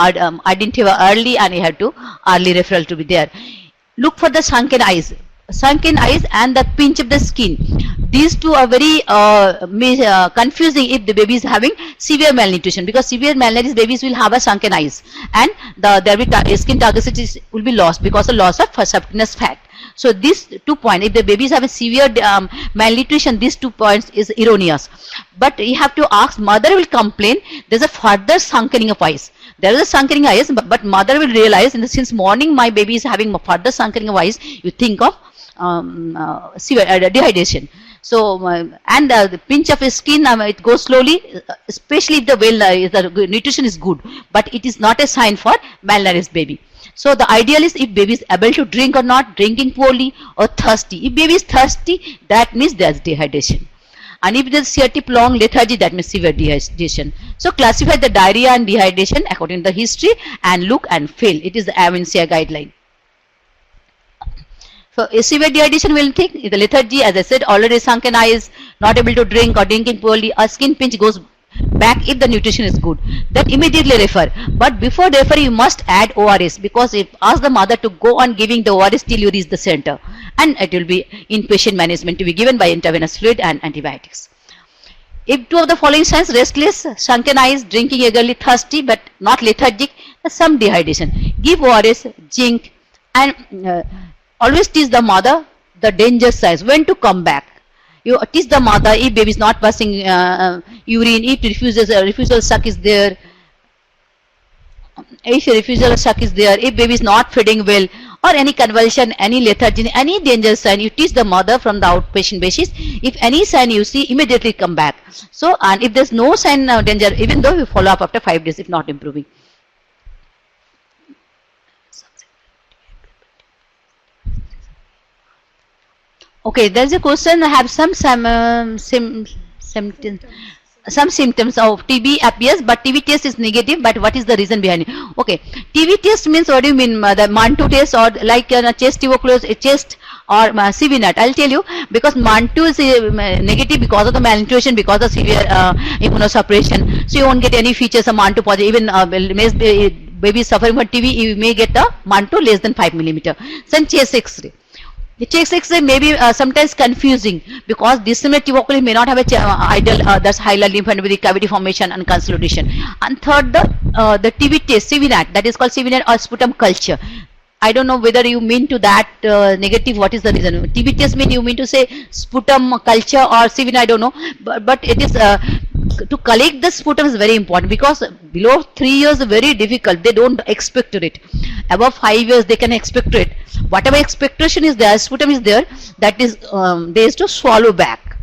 identify early, and you have to early referral to be there. Look for the sunken eyes and the pinch of the skin. These two are very confusing if the baby is having severe malnutrition, because severe malnourished babies will have a sunken eyes, and there will be skin target will be lost because of loss of subcutaneous fat. So these 2 points, if the baby is having severe malnutrition, these 2 points is erroneous. But you have to ask, mother will complain, there's a further sunkening of eyes. There is a sunkening eyes, but mother will realize, since morning my baby is having further sunkening of eyes, you think of severe dehydration. So and the pinch of skin, it goes slowly, especially if the nutrition is good, but it is not a sign for malnourished baby. So the ideal is if baby is able to drink or not, drinking poorly or thirsty. If baby is thirsty, that means there is dehydration. And if there is sheer long lethargy, that means severe dehydration. So classify the diarrhea and dehydration according to the history, and look and fail. It is the AMNCA guideline. So severe dehydration will think the lethargy, as I said, already sunken eyes, not able to drink or drinking poorly, a skin pinch goes back if the nutrition is good, then immediately refer. But before refer, you must add ORS, because if ask the mother to go on giving the ORS till you reach the center, and it will be inpatient management to be given by intravenous fluid and antibiotics. If 2 of the following signs, restless, sunken eyes, drinking eagerly, thirsty but not lethargic, some dehydration, give ORS, zinc, and always teach the mother the danger signs, when to come back. You teach the mother if baby is not passing urine, if refusal suck is there, if baby is not feeding well, or any convulsion, any lethargy, any danger sign, you teach the mother from the outpatient basis. If any sign you see, immediately come back. So, and if there's no sign of danger, even though you follow up after 5 days if not improving. Okay, there's a question. I have some symptoms of TB appears, but TB test is negative. But what is the reason behind it? Okay, TB test means, what do you mean? The Mantoux test, or like chest tuberculosis, chest or CVNAT. I'll tell you, because Mantoux is negative because of the malnutrition, because of severe immunosuppression. So you won't get any features of Mantoux positive. Even baby suffering from TB, you may get a mantle less than 5 millimeter. Then chest X-ray. The chest X-ray may be sometimes confusing because disseminated tuberculosis may not have a ideal that's hilar lymph and with the cavity formation and consolidation. And third, the TB test, CVNAT, that is called CVNAT or sputum culture. I don't know whether you mean to that negative. What is the reason? TB test mean you mean to say sputum culture or CVNAT? I don't know, but it is to collect the sputum is very important because below 3 years is very difficult. They don't expectorate. Above 5 years they can expectorate. Whatever expectoration is there, sputum is there. That is there is to swallow back.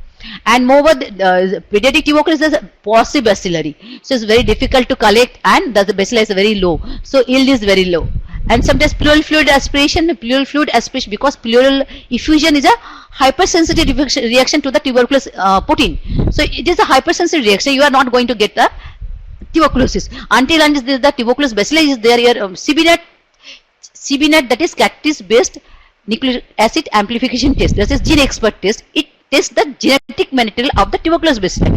And moreover, the pediatric tuberculosis is possibacillary, so it's very difficult to collect, and the bacilli is very low, so yield is very low. And sometimes pleural fluid aspiration, because pleural effusion is a hypersensitive reaction to the tuberculosis protein. So it is a hypersensitive reaction. You are not going to get the tuberculosis until the tuberculosis bacilli is there. Your CBNAT, that is catalyst based nucleic acid amplification test. This is gene expert test. It tests the genetic material of the tuberculosis bacilli.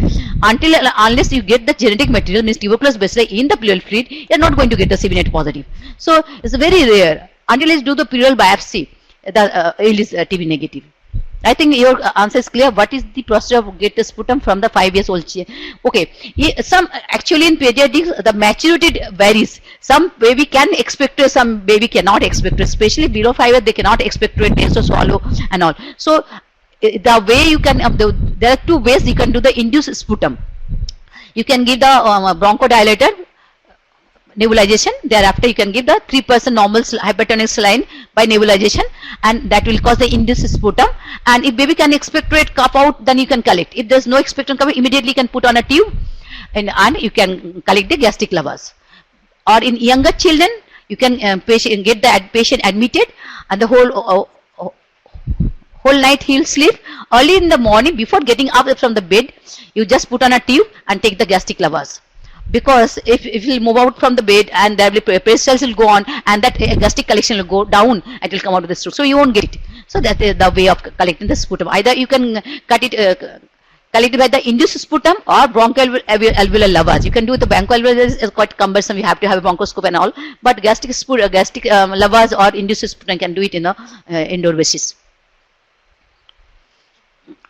Unless you get the genetic material, means tuberculosis bacilli in the pleural fluid, you are not going to get the CBNAT positive. So it's very rare. Until you do the pleural biopsy, the yield is TB negative. I think your answer is clear. What is the procedure of get the sputum from the 5 years old child? Okay, some actually in pediatrics the maturity varies. Some baby can expectorate, some baby cannot expectorate. Especially below 5 years, they cannot expectorate, they also swallow and all. So the way you can, there are two ways you can do the induced sputum. You can give the bronchodilator nebulization. Thereafter you can give the 3% normal hypertonic saline by nebulization, and that will cause the induced sputum. And if baby can expectorate, cough out, then you can collect. If there is no expectorant coming, immediately you can put on a tube and you can collect the gastric lavage. Or in younger children, you can get the patient admitted, and the whole night he will sleep. Early in the morning, before getting up from the bed, you just put on a tube and take the gastric lavage. Because if you move out from the bed, and there will be cells will go on, and that gastric collection will go down, it will come out of the stroke, so you won't get it. So that is the way of collecting the sputum. Either you can collect it by the induced sputum or bronchoalveolar lavage. You can do it. The bronchoalveolar is quite cumbersome. You have to have a bronchoscope and all. But gastric lavage or induced sputum can do it in a indoor basis.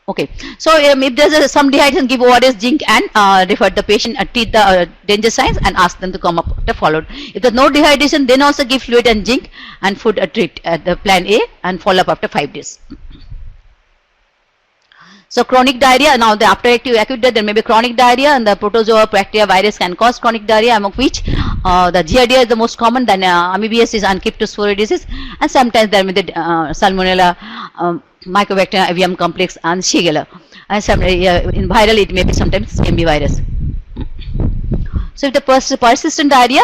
Okay, so if there's some dehydration, give ORS, zinc, and refer the patient, treat the danger signs, and ask them to come up after followed. If there's no dehydration, then also give fluid and zinc and food treat at the plan A and follow up after 5 days. So chronic diarrhea, now the after acute diarrhea, there may be chronic diarrhea, and the protozoa bacteria virus can cause chronic diarrhea, among which the giardia is the most common, then amoebiasis and cryptosporidiasis, and sometimes there may be the salmonella, mycobacterium avium complex, and shigella. And some in viral it may be sometimes CMV virus. So if the persistent diarrhea,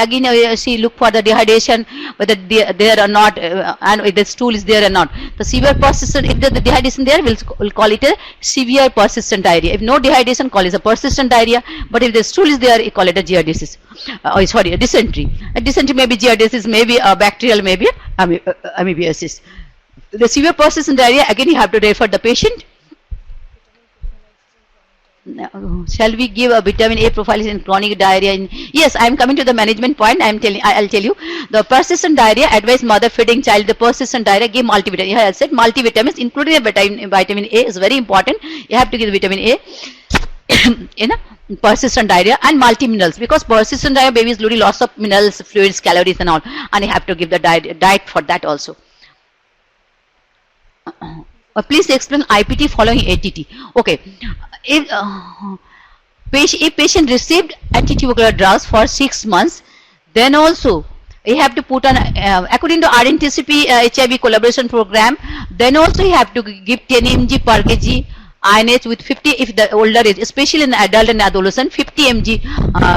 again she look for the dehydration, whether there or not, and if the stool is there or not. The severe persistent, if the dehydration there, we'll call it a severe persistent diarrhea. If no dehydration, call it a persistent diarrhea. But if the stool is there, we call it a giardiasis. A dysentery. A dysentery may be giardiasis, maybe a bacterial, maybe amoebiasis. The severe persistent diarrhea, again you have to refer the patient. Shall we give a vitamin A prophylaxis in chronic diarrhea? Yes, I am coming to the management point. I'll tell you. The persistent diarrhea, advise mother feeding child the persistent diarrhea, give multivitamin. I said multivitamins, including vitamin A is very important. You have to give vitamin A in a persistent diarrhea, and multiminerals, because persistent diarrhea baby is losing lots of minerals, fluids, calories, and all, and you have to give the diet for that also. Please explain IPT following ATT. Okay, if patient received antitubercular drugs for 6 months, then also you have to put on, according to RNTCP HIV collaboration program, then also you have to give 10 mg per kg INH with 50 if the older age, especially in adult and adolescent, 50 mg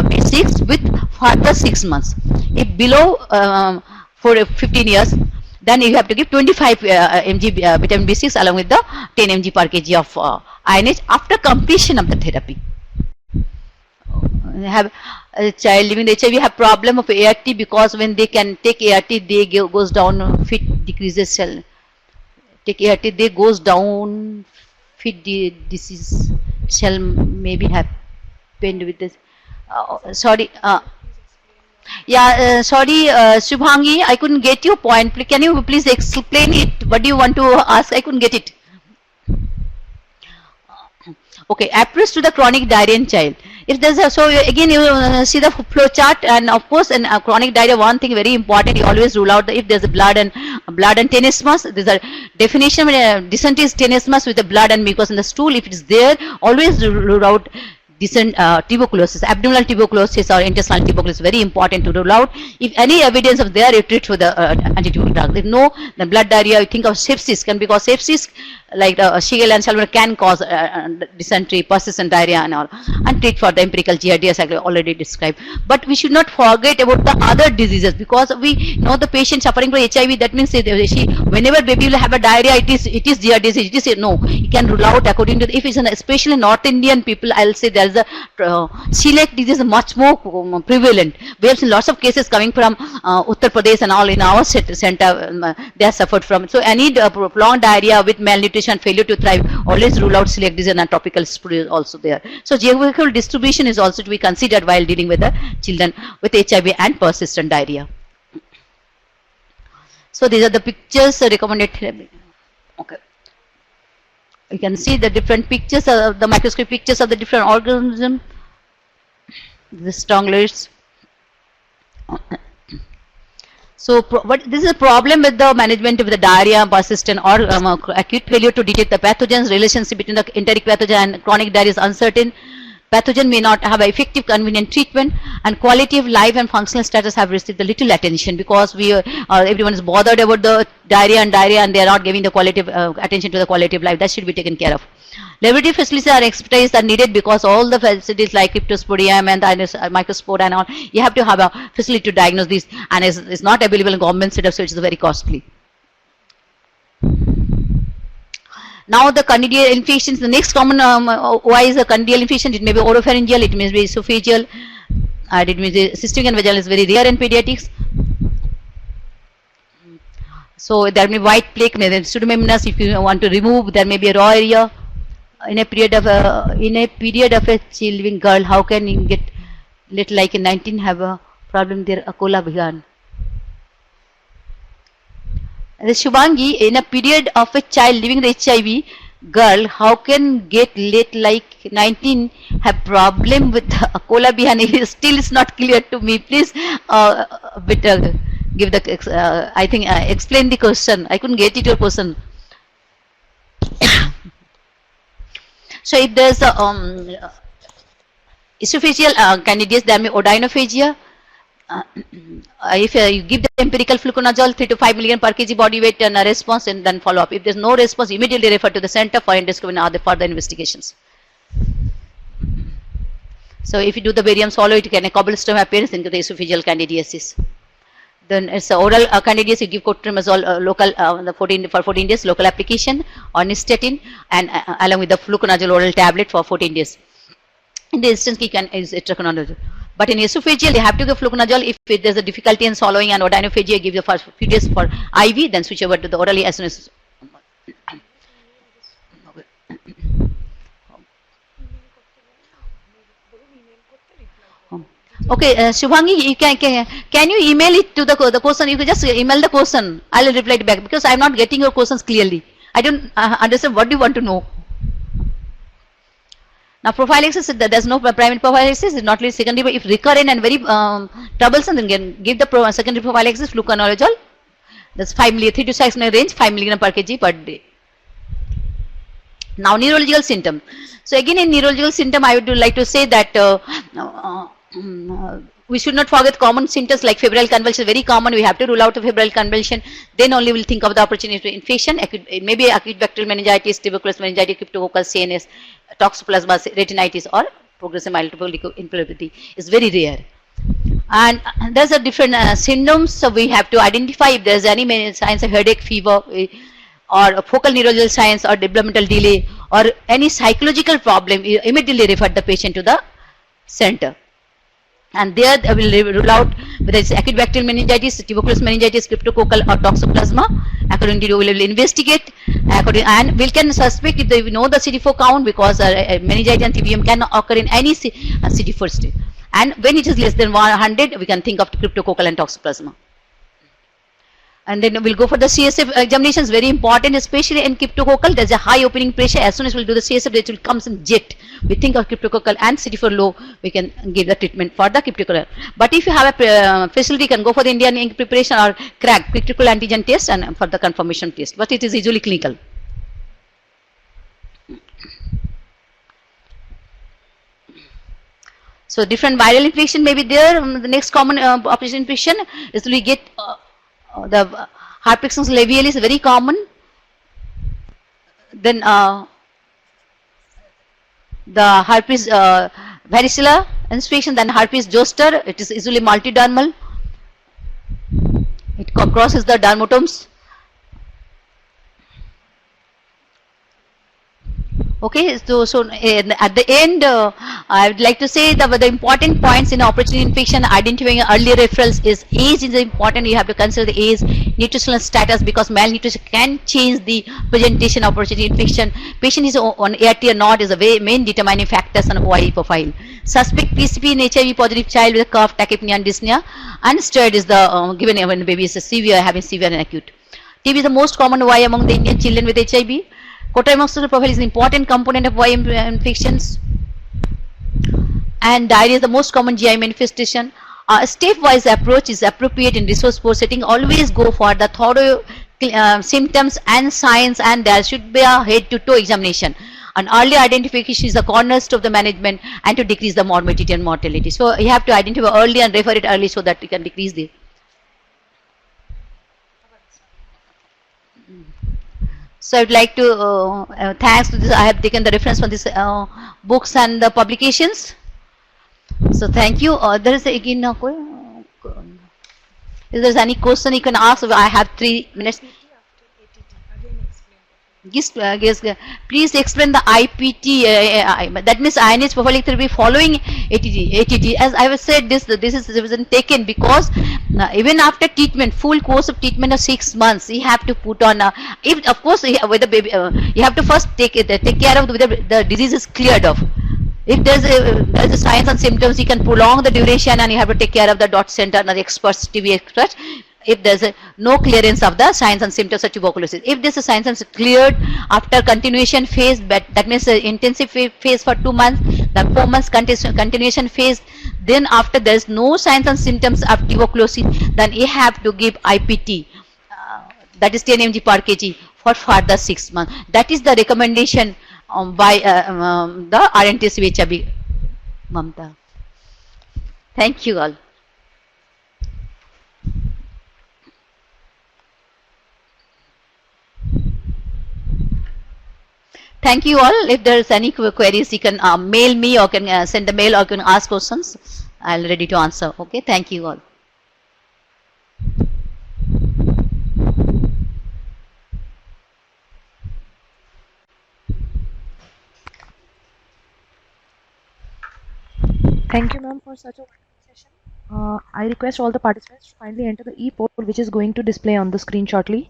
B6 with further 6 months. If below for 15 years, then you have to give 25 mg vitamin B6 along with the 10 mg per kg of INH after completion of the therapy. Have a child living with HIV have problem of ART, because when they can take ART, they goes down, fit decreases cell. Take ART, they goes down, fit disease cell maybe happened with this. Sorry. Yeah, sorry, Shubhangi, I couldn't get your point. Can you please explain it? What do you want to ask? I couldn't get it. Okay, approach to the chronic diarrhea in child. If there's a, so again you see the flow chart, and of course in chronic diarrhea, one thing very important, you always rule out if there's a blood and tenesmus. There's a definition, dysentery is tenesmus with the blood and mucus in the stool. If it is there, always rule out tuberculosis, abdominal tuberculosis or intestinal tuberculosis. Very important to rule out. If any evidence of there, you treat with the antitubercular drugs. If no, the blood diarrhea, you think of sepsis, can be caused sepsis, like Shigella and Salmonella can cause dysentery, persistent diarrhea and all, and treat for the empirical GRD as I already described. But we should not forget about the other diseases, because we know the patient suffering from HIV, that means whenever baby will have a diarrhea, it is GRD, it is no, you can rule out according to the, if it's an, especially North Indian people, I'll say there is a celiac disease much more prevalent. We have seen lots of cases coming from Uttar Pradesh and all in our center, they have suffered from it. So any prolonged diarrhea with malnutrition and failure to thrive, always rule out celiac disease, and topical sprue also there. So geographical distribution is also to be considered while dealing with the children with HIV and persistent diarrhea. So these are the pictures recommended therapy. Okay. You can see the different pictures, the microscopic pictures of the different organisms, the stranglers. So this is a problem with the management of the diarrhea, persistent or acute failure to detect the pathogens. Relationship between the enteric pathogen and chronic diarrhea is uncertain. Pathogen may not have effective, convenient treatment, and quality of life and functional status have received a little attention, because we everyone is bothered about the diarrhea, and they are not giving the quality of attention to the quality of life. That should be taken care of. Laboratory facilities are expertise are needed, because all the facilities like cryptosporidium and the microspore and all, you have to have a facility to diagnose these, and it's not available in government setup, so it's very costly. Now the candidal infections, the next common OI is a candidal infection. It may be oropharyngeal, it may be esophageal, it may be systemic and vaginal, is very rare in pediatrics. So there may be white plaque, maybe pseudomonas. If you want to remove, there may be a raw area. In a period of a children girl, how can you get little like in 19 have a problem there? Akola began. The Shubhangi, in a period of a child living with HIV girl, how can get late like 19 have problem with Akola Bihani? Still it's not clear to me. Please give the I think explain the question. I couldn't get it your question. So if there's esophageal candidates, there may odynophagia. If you give the empirical fluconazole 3 to 5 milligram per kg body weight and a response, and then follow up. If there's no response, immediately refer to the center for endoscopy and other further investigations. So if you do the barium swallow, it can a cobblestone appearance into the esophageal candidiasis. Then it's oral candidiasis, you give co-trimoxazole local for 14 days local application, or nystatin, and along with the fluconazole oral tablet for 14 days. In the instance, you can use itraconazole. But in esophageal, you have to give fluconazole. If there's a difficulty in swallowing and odynophagia, give the first few days for IV, then switch over to the orally as soon as. Okay, Shubhangi, can you email it to the question? You can just email the question. I'll reply back, because I'm not getting your questions clearly. I don't understand what you want to know. Now prophylaxis, there's no primary prophylaxis, it's not really secondary, but if recurrent and very troublesome, then can give the secondary prophylaxis, fluconazole. That's 5 milligram, 3 to 6 range, 5 milligram per kg per day. Now neurological symptom. So again in neurological symptom, I would like to say that we should not forget common symptoms like febrile convulsion, very common. We have to rule out the febrile convulsion. Then only we'll think of the opportunity infection. It may be acute bacterial meningitis, tuberculosis meningitis, cryptococcal CNS, toxoplasma retinitis, or progressive multiple encephalopathy is very rare. And there's a different symptoms, so we have to identify if there's any signs of headache, fever, or focal neurological signs, or developmental delay, or any psychological problem. You immediately refer the patient to the center. And there I will rule out whether it's acute bacterial meningitis, tuberculosis meningitis, cryptococcal, or toxoplasma. According to you, we will investigate. And we can suspect if we know the CD4 count, because meningitis and TBM can occur in any CD4 state. and when it is less than 100, we can think of cryptococcal and toxoplasma. And then we'll go for the CSF examination. Is very important, especially in cryptococcal. There's a high opening pressure. As soon as we'll do the CSF, it will comes in jet. We think of cryptococcal and CD4 low. We can give the treatment for the cryptococcal. But if you have a facility, you can go for the Indian ink preparation or crack cryptococcal antigen test and for the confirmation test. But it is usually clinical. So different viral infection may be there. The next common population infection is we get the herpes labialis is very common. Then the herpes varicella infection, then herpes zoster. It is usually multidermal. It crosses the dermatomes. Okay, so at the end, I would like to say that the important points in opportunity infection, identifying early referrals is age is important. You have to consider the age, nutritional status, because malnutrition can change the presentation of opportunity infection. Patient is on ART or not is a main determining factors on OIE profile. Suspect PCP in HIV positive child with a cough, tachypnea and dyspnea, and steroid is the given when the baby is severe, having severe and acute. TB is the most common OI among the Indian children with HIV. Co-trimoxazole profile is an important component of OI infections, and diarrhea is the most common GI manifestation. A stepwise approach is appropriate in resource poor setting. Always go for the thorough symptoms and signs, and there should be a head-to-toe examination. An early identification is the cornerstone of the management and to decrease the morbidity and mortality. So you have to identify early and refer it early so that you can decrease the. So I would like to thanks to this. I have taken the reference from this books and the publications. So thank you. There is again if there is any question you can ask. I have 3 minutes. Yes, please explain the IPT. That means ionized prophylactic therapy following ATT. As I was said, this is taken because even after treatment, full course of treatment of 6 months, you have to put on. If of course with the baby, you have to first take care of whether the disease is cleared off. If there's a signs and symptoms, you can prolong the duration, and you have to take care of the dot center and the experts, TB experts. If there's no clearance of the signs and symptoms of tuberculosis. If this signs and cleared after continuation phase, but that means the intensive phase for 2 months, the 4 months continuation phase, then after there's no signs and symptoms of tuberculosis, then you have to give IPT, that is 10 mg per kg for further 6 months. That is the recommendation by the RNTC HIV. Mamta. Thank you all. Thank you all. If there is any queries, you can mail me or can send a mail or can ask questions. I'll ready to answer. Okay. Thank you all. Thank you, ma'am, for such a wonderful session. I request all the participants to kindly enter the e-poll which is going to display on the screen shortly.